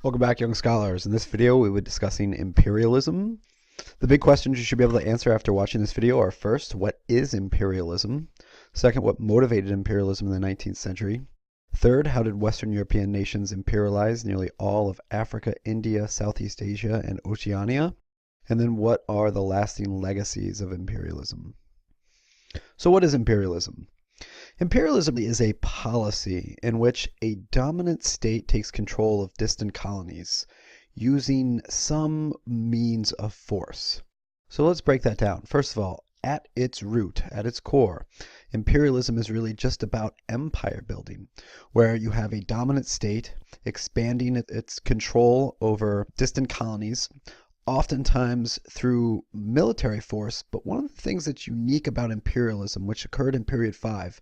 Welcome back, young scholars. In this video, we will be discussing imperialism. The big questions you should be able to answer after watching this video are: first, what is imperialism? Second, what motivated imperialism in the 19th century? Third, how did Western European nations imperialize nearly all of Africa, India, Southeast Asia, and Oceania? And then what are the lasting legacies of imperialism? So what is imperialism? Imperialism is a policy in which a dominant state takes control of distant colonies using some means of force. So let's break that down. First of all, at its root, at its core, imperialism is really just about empire building, where you have a dominant state expanding its control over distant colonies, oftentimes through military force. But one of the things that's unique about imperialism, which occurred in period 5,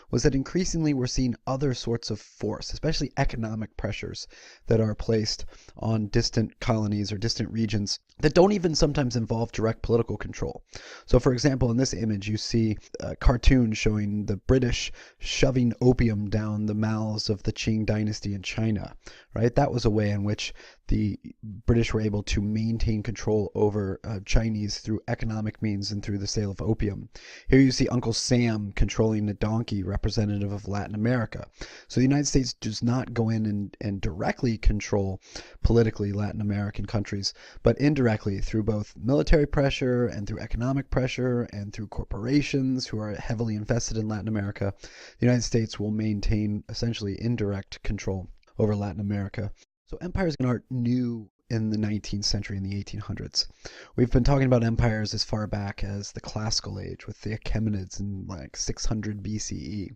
was that increasingly we're seeing other sorts of force, especially economic pressures that are placed on distant colonies or distant regions that don't even sometimes involve direct political control. So for example, in this image you see a cartoon showing the British shoving opium down the mouths of the Qing dynasty in China, right? That was a way in which the British were able to maintain control over Chinese through economic means and through the sale of opium. Here you see Uncle Sam controlling a donkey, representative of Latin America. So the United States does not go in and directly control politically Latin American countries, but indirectly through both military pressure and through economic pressure and through corporations who are heavily invested in Latin America, the United States will maintain essentially indirect control over Latin America. So empires aren't new in the 19th century, in the 1800s. We've been talking about empires as far back as the Classical Age with the Achaemenids in like 600 BCE.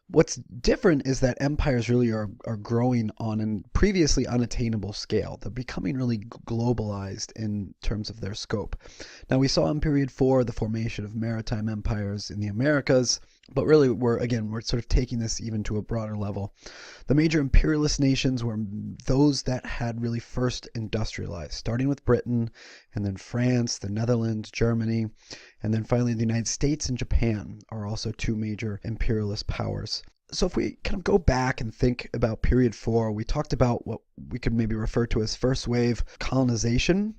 What's different is that empires really are growing on a previously unattainable scale. They're becoming really globalized in terms of their scope. Now, we saw in period 4 the formation of maritime empires in the Americas, but really we're sort of taking this even to a broader level. The major imperialist nations were those that had really first industrialized, starting with Britain, and then France, the Netherlands, Germany, and then finally the United States and Japan are also two major imperialist powers. So if we kind of go back and think about period 4, we talked about what we could maybe refer to as first wave colonization,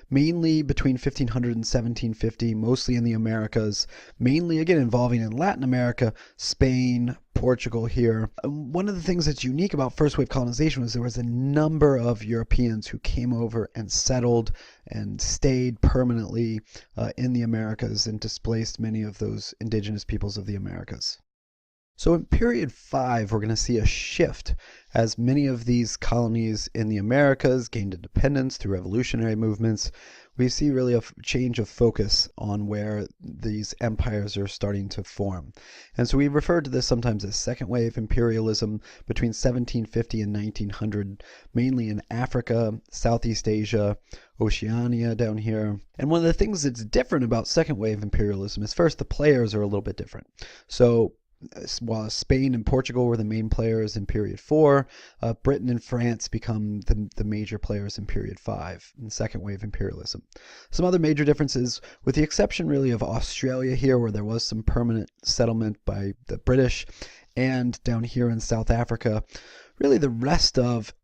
mainly between 1500 and 1750, mostly in the Americas, mainly again involving in Latin America, Spain, Portugal here. One of the things that's unique about first wave colonization was there was a number of Europeans who came over and settled and stayed permanently in the Americas and displaced many of those indigenous peoples of the Americas. So in period 5, we're going to see a shift as many of these colonies in the Americas gained independence through revolutionary movements. We see really a change of focus on where these empires are starting to form. And so we refer to this sometimes as second wave imperialism between 1750 and 1900, mainly in Africa, Southeast Asia, Oceania down here. And one of the things that's different about second wave imperialism is, first, the players are a little bit different. So while Spain and Portugal were the main players in period 4, Britain and France become the major players in period 5, in second wave imperialism. Some other major differences, with the exception really of Australia here, where there was some permanent settlement by the British, and down here in South Africa, really the rest of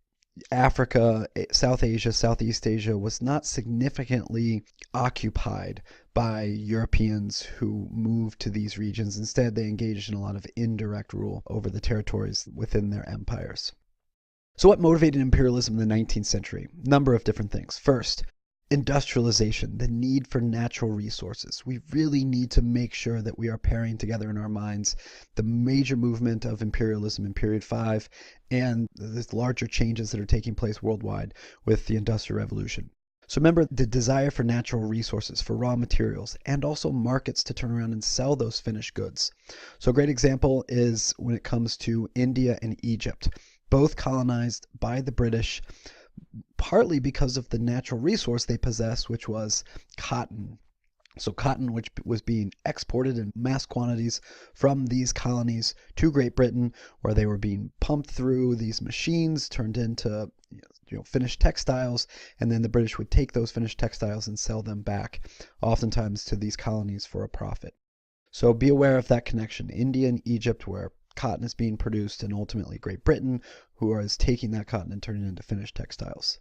Africa, South Asia, Southeast Asia was not significantly occupied by Europeans who moved to these regions. Instead, they engaged in a lot of indirect rule over the territories within their empires. So what motivated imperialism in the 19th century? A number of different things. First, industrialization, the need for natural resources. We really need to make sure that we are pairing together in our minds the major movement of imperialism in period 5 and the larger changes that are taking place worldwide with the Industrial Revolution. So remember the desire for natural resources, for raw materials, and also markets to turn around and sell those finished goods. So a great example is when it comes to India and Egypt, both colonized by the British, partly because of the natural resource they possess, which was cotton. So cotton, which was being exported in mass quantities from these colonies to Great Britain, where they were being pumped through these machines, turned into finished textiles, and then the British would take those finished textiles and sell them back, oftentimes to these colonies for a profit. So be aware of that connection. India and Egypt were cotton is being produced, and ultimately Great Britain, who is taking that cotton and turning it into finished textiles.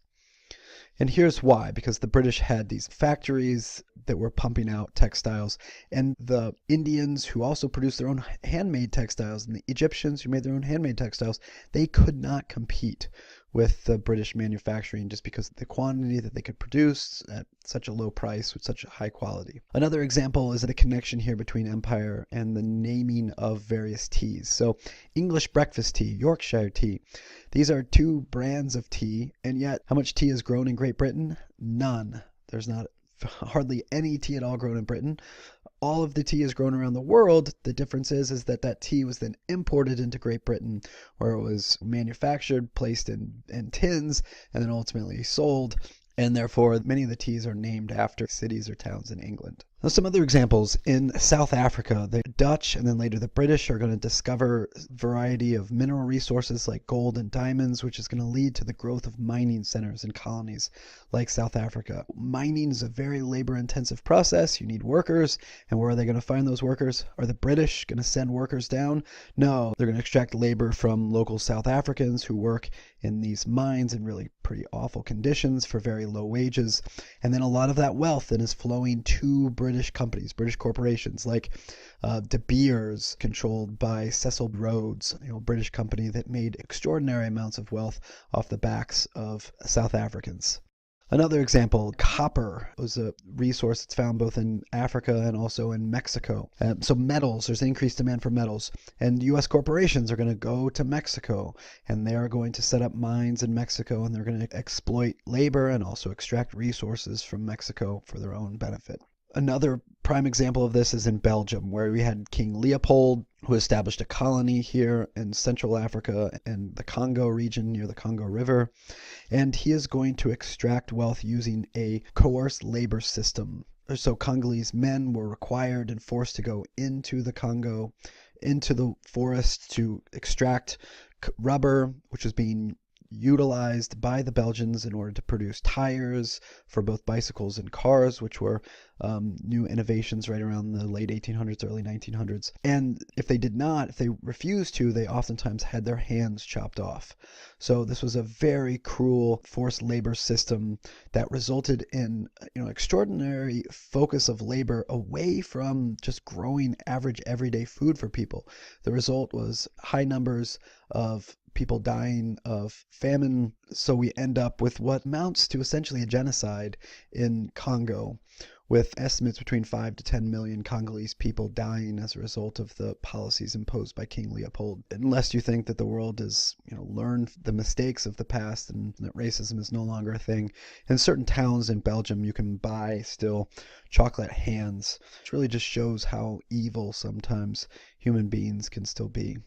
And here's why, because the British had these factories that were pumping out textiles, and the Indians, who also produced their own handmade textiles, and the Egyptians, who made their own handmade textiles, they could not compete with the British manufacturing just because of the quantity that they could produce at such a low price with such a high quality. Another example is the connection here between empire and the naming of various teas. So English breakfast tea, Yorkshire tea, these are two brands of tea, and yet how much tea is grown in Great Britain? None. There's not hardly any tea at all grown in Britain. All of the tea is grown around the world. The difference is that that tea was then imported into Great Britain, where it was manufactured, placed in tins, and then ultimately sold. And therefore, many of the teas are named after cities or towns in England. Now, some other examples. In South Africa, the Dutch and then later the British are going to discover a variety of mineral resources like gold and diamonds, which is going to lead to the growth of mining centers in colonies like South Africa. Mining is a very labor-intensive process. You need workers, and where are they going to find those workers? Are the British going to send workers down? No, they're going to extract labor from local South Africans who work in these mines in really pretty awful conditions for very low wages. And then a lot of that wealth then is flowing to British companies, British corporations like De Beers, controlled by Cecil Rhodes, a British company that made extraordinary amounts of wealth off the backs of South Africans. Another example, copper was a resource that's found both in Africa and also in Mexico. So metals, there's increased demand for metals. And U.S. corporations are going to go to Mexico, and they are going to set up mines in Mexico, and they're going to exploit labor and also extract resources from Mexico for their own benefit. Another prime example of this is in Belgium, where we had King Leopold, who established a colony here in Central Africa and the Congo region near the Congo River. And he is going to extract wealth using a coerced labor system. So Congolese men were required and forced to go into the Congo, into the forest to extract rubber, which was being utilized by the Belgians in order to produce tires for both bicycles and cars, which were new innovations right around the late 1800s, early 1900s. And if they refused to, they oftentimes had their hands chopped off. So this was a very cruel forced labor system that resulted in extraordinary focus of labor away from just growing average everyday food for people. The result was high numbers of people dying of famine, so we end up with what amounts to essentially a genocide in Congo, with estimates between 5 to 10 million Congolese people dying as a result of the policies imposed by King Leopold. Unless you think that the world has learned the mistakes of the past and that racism is no longer a thing. In certain towns in Belgium, you can buy still chocolate hands, which really just shows how evil sometimes human beings can still be.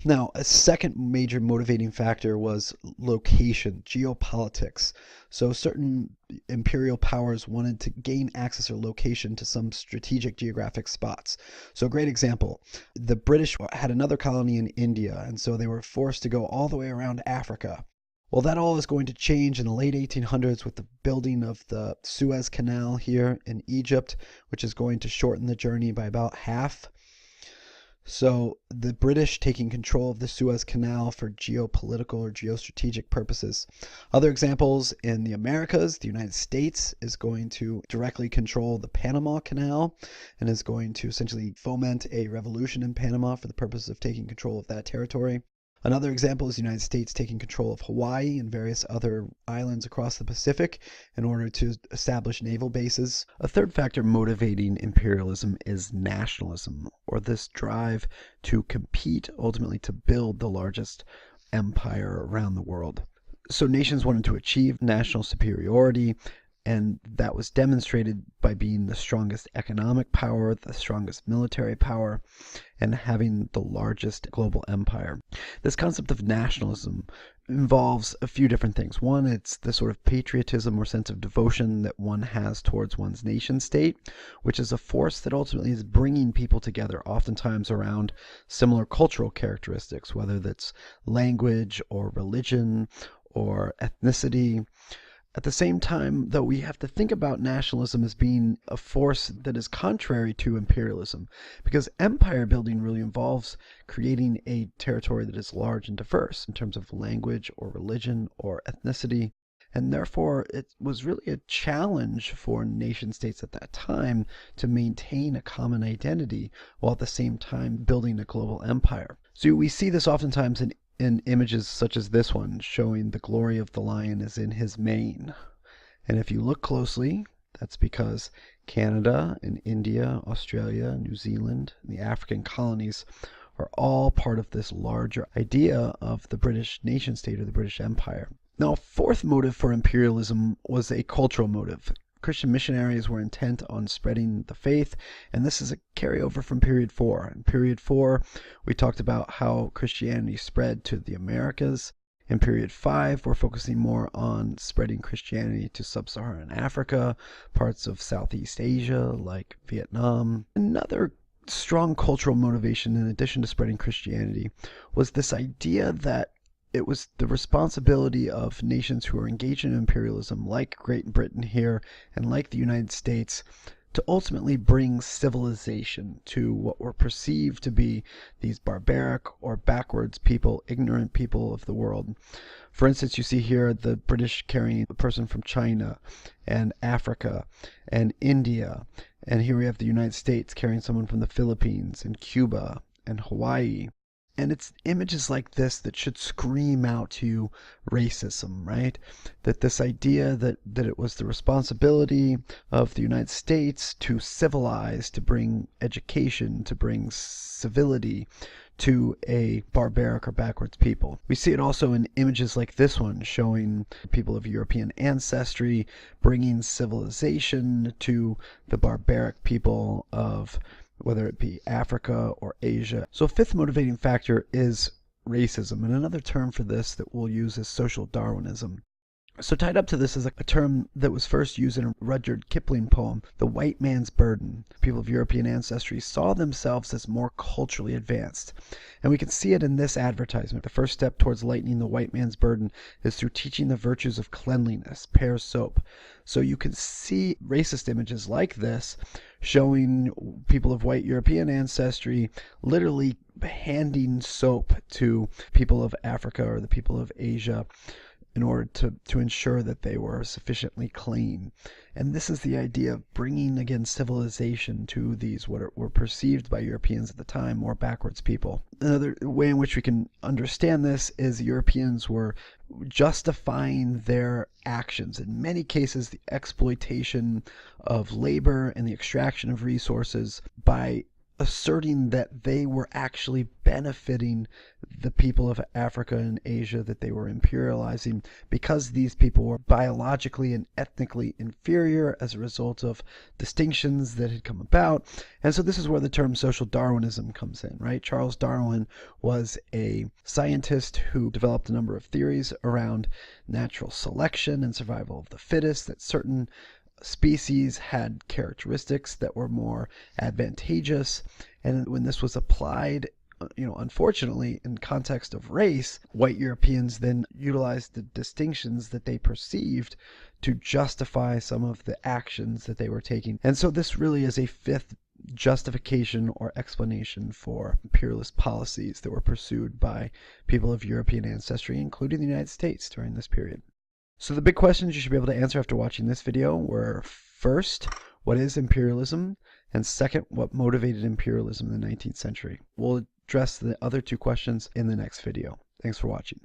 Now, a second major motivating factor was location, geopolitics. So certain imperial powers wanted to gain access or location to some strategic geographic spots. So a great example, the British had another colony in India, and so they were forced to go all the way around Africa. Well, that all is going to change in the late 1800s with the building of the Suez Canal here in Egypt, which is going to shorten the journey by about half. So the British taking control of the Suez Canal for geopolitical or geostrategic purposes. Other examples in the Americas, the United States is going to directly control the Panama Canal and is going to essentially foment a revolution in Panama for the purpose of taking control of that territory. Another example is the United States taking control of Hawaii and various other islands across the Pacific in order to establish naval bases. A third factor motivating imperialism is nationalism, or this drive to compete, ultimately to build the largest empire around the world. So nations wanted to achieve national superiority, and that was demonstrated by being the strongest economic power, the strongest military power, and having the largest global empire. This concept of nationalism involves a few different things. One, it's the sort of patriotism or sense of devotion that one has towards one's nation state, which is a force that ultimately is bringing people together, oftentimes around similar cultural characteristics, whether that's language or religion or ethnicity. At the same time, though, we have to think about nationalism as being a force that is contrary to imperialism, because empire building really involves creating a territory that is large and diverse in terms of language or religion or ethnicity. And therefore, it was really a challenge for nation states at that time to maintain a common identity while at the same time building a global empire. So we see this oftentimes in images such as this one, showing the glory of the lion is in his mane. And if you look closely, that's because Canada and India, Australia, New Zealand, and the African colonies are all part of this larger idea of the British nation state or the British Empire. Now, a fourth motive for imperialism was a cultural motive. Christian missionaries were intent on spreading the faith, and this is a carryover from period 4. In period 4, we talked about how Christianity spread to the Americas. In period 5, we're focusing more on spreading Christianity to sub-Saharan Africa, parts of Southeast Asia like Vietnam. Another strong cultural motivation, in addition to spreading Christianity, was this idea that it was the responsibility of nations who are engaged in imperialism, like Great Britain here and like the United States, to ultimately bring civilization to what were perceived to be these barbaric or backwards people, ignorant people of the world. For instance, you see here the British carrying a person from China and Africa and India, and here we have the United States carrying someone from the Philippines and Cuba and Hawaii. And it's images like this that should scream out to you racism, right? That this idea that it was the responsibility of the United States to civilize, to bring education, to bring civility to a barbaric or backwards people. We see it also in images like this one, showing people of European ancestry bringing civilization to the barbaric people of whether it be Africa or Asia. So a fifth motivating factor is racism, and another term for this that we'll use is social Darwinism. So tied up to this is a term that was first used in a Rudyard Kipling poem, The White Man's Burden. People of European ancestry saw themselves as more culturally advanced. And we can see it in this advertisement. The first step towards lightening the white man's burden is through teaching the virtues of cleanliness, Pear's soap. So you can see racist images like this showing people of white European ancestry literally handing soap to people of Africa or the people of Asia in order to ensure that they were sufficiently clean. And this is the idea of bringing again civilization to these what were perceived by Europeans at the time more backwards people. Another way in which we can understand this is Europeans were justifying their actions, in many cases the exploitation of labor and the extraction of resources, by asserting that they were actually benefiting the people of Africa and Asia that they were imperializing, because these people were biologically and ethnically inferior as a result of distinctions that had come about. And so this is where the term social Darwinism comes in, right? Charles Darwin was a scientist who developed a number of theories around natural selection and survival of the fittest, that certain species had characteristics that were more advantageous. And when this was applied, unfortunately, in context of race, white Europeans then utilized the distinctions that they perceived to justify some of the actions that they were taking. And so this really is a fifth justification or explanation for imperialist policies that were pursued by people of European ancestry, including the United States during this period. So the big questions you should be able to answer after watching this video were, first, what is imperialism? And second, what motivated imperialism in the 19th century? We'll address the other two questions in the next video. Thanks for watching.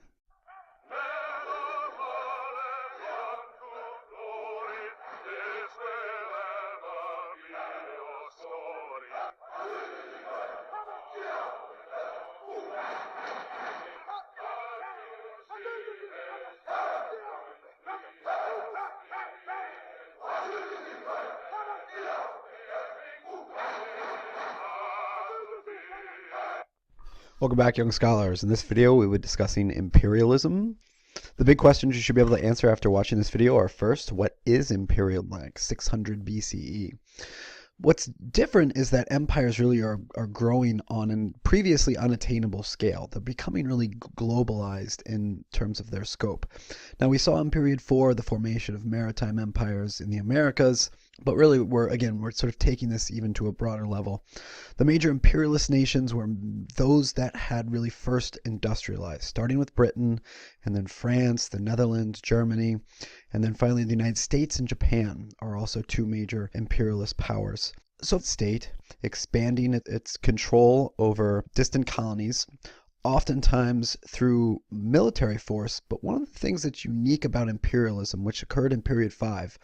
Welcome back, young scholars. In this video, we will be discussing imperialism. The big questions you should be able to answer after watching this video are, first, what is imperialism, like 600 BCE? What's different is that empires really are growing on a previously unattainable scale. They're becoming really globalized in terms of their scope. Now, we saw in period 4 the formation of maritime empires in the Americas, but really we're sort of taking this even to a broader level. The major imperialist nations were those that had really first industrialized, starting with Britain, and then France, the Netherlands, Germany, and then finally the United States and Japan are also two major imperialist powers. So the state expanding its control over distant colonies, oftentimes through military force. But one of the things that's unique about imperialism, which occurred in period 5,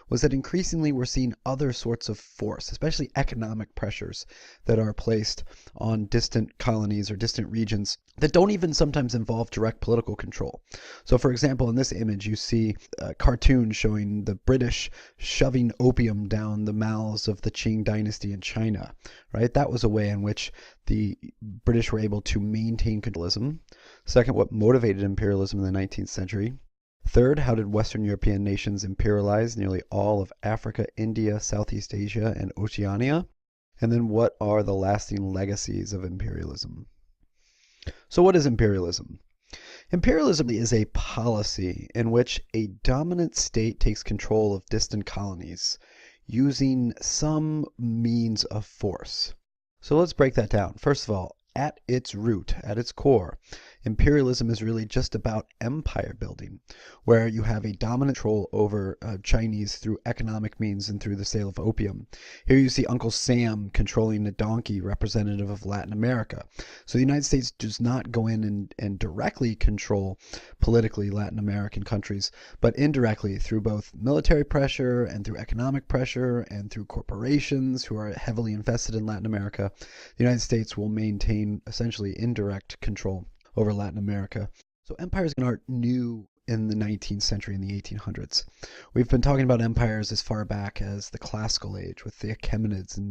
was that increasingly we're seeing other sorts of force, especially economic pressures that are placed on distant colonies or distant regions that don't even sometimes involve direct political control. So for example, in this image you see a cartoon showing the British shoving opium down the mouths of the Qing dynasty in China, right? That was a way in which the British were able to maintain control. Second, what motivated imperialism in the 19th century. Third, how did Western European nations imperialize nearly all of Africa, India, Southeast Asia, and Oceania? And then what are the lasting legacies of imperialism? So what is imperialism? Imperialism is a policy in which a dominant state takes control of distant colonies using some means of force. So let's break that down. First of all, at its root, at its core, imperialism is really just about empire building, where you have a dominant control over Chinese through economic means and through the sale of opium. Here you see Uncle Sam controlling a donkey, representative of Latin America. So the United States does not go in and directly control politically Latin American countries, but indirectly through both military pressure and through economic pressure and through corporations who are heavily invested in Latin America. The United States will maintain essentially indirect control over Latin America. So empires aren't new in the 19th century and the 1800s. We've been talking about empires as far back as the Classical Age with the Achaemenids and